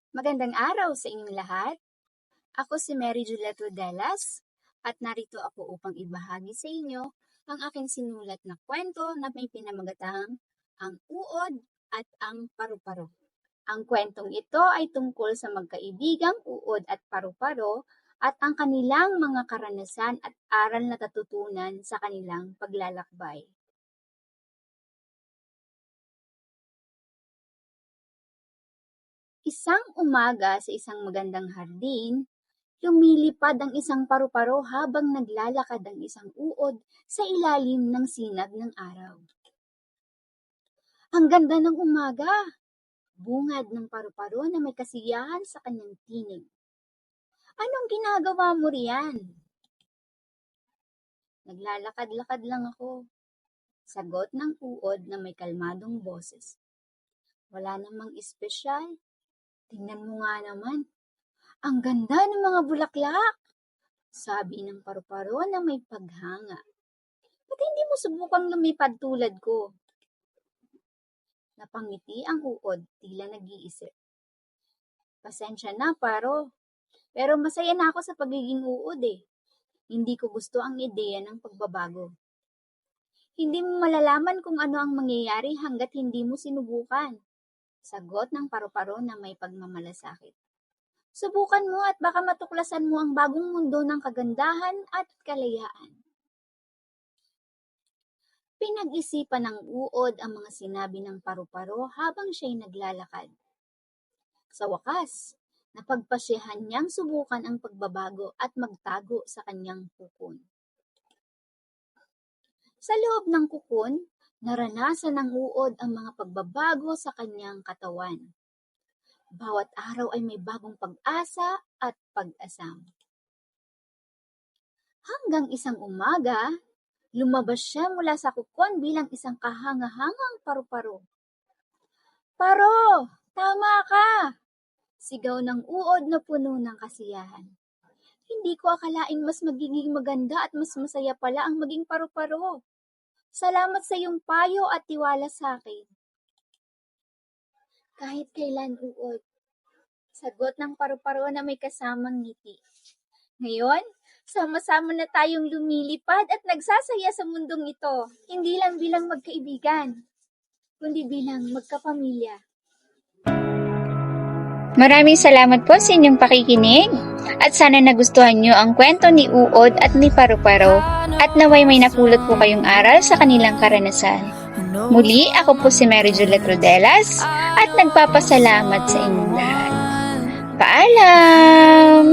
Magandang araw sa inyong lahat. Ako si Mary Juliet Rodelas at narito ako upang ibahagi sa inyo ang aking sinulat na kwento na may pinamagatang Ang Uod at ang Paru-Paro. Ang kwentong ito ay tungkol sa magkaibigang uod at paru-paro at ang kanilang mga karanasan at aral na natutunan sa kanilang paglalakbay. Isang umaga sa isang magandang hardin, lumilipad ang isang paru-paro habang naglalakad ang isang uod sa ilalim ng sinag ng araw. Ang ganda ng umaga! Bungad ng paru-paro na may kasiyahan sa kanyang tinig. Anong ginagawa mo riyan? Naglalakad-lakad lang ako. Sagot ng uod na may kalmadong boses. Wala namang espesyal. Tingnan mo nga naman. Ang ganda ng mga bulaklak! Sabi ng paru-paro na may paghanga. Ba't hindi mo subukang lumipad tulad ko? Napangiti ang uod, tila nag-iisip. Pasensya na, paro. Pero masaya na ako sa pagiging uod eh. Hindi ko gusto ang ideya ng pagbabago. Hindi mo malalaman kung ano ang mangyayari hanggat hindi mo sinubukan. Sagot ng paru-paro na may pagmamalasakit. Subukan mo at baka matuklasan mo ang bagong mundo ng kagandahan at kalayaan. Pinag-isipan ng uod ang mga sinabi ng paru-paro habang siya'y naglalakad. Sa wakas, napagpasyahan niyang subukan ang pagbabago at magtago sa kanyang kukon. Sa loob ng kukon, naranasan ng uod ang mga pagbabago sa kanyang katawan. Bawat araw ay may bagong pag-asa at pag-asam. Hanggang isang umaga, lumabas siya mula sa kukon bilang isang kahanga-hangang paru-paro. Paro! Tama ka! Sigaw ng uod na puno ng kasiyahan. Hindi ko akalaing mas magiging maganda at mas masaya pala ang maging paru-paro. Salamat sa iyong payo at tiwala sa akin. Kahit kailan, uod. Sagot ng paru-paro na may kasamang ngiti. Ngayon, sama-sama na tayong lumilipad at nagsasaya sa mundong ito. Hindi lang bilang magkaibigan, kundi bilang magkapamilya. Maraming salamat po sa inyong pakikinig at sana nagustuhan nyo ang kwento ni Uod at ni Paru-Paro at naway may napulot po kayong aral sa kanilang karanasan. Muli, ako po si Mary Juliet Rodelas at nagpapasalamat sa inyong lahat. Paalam!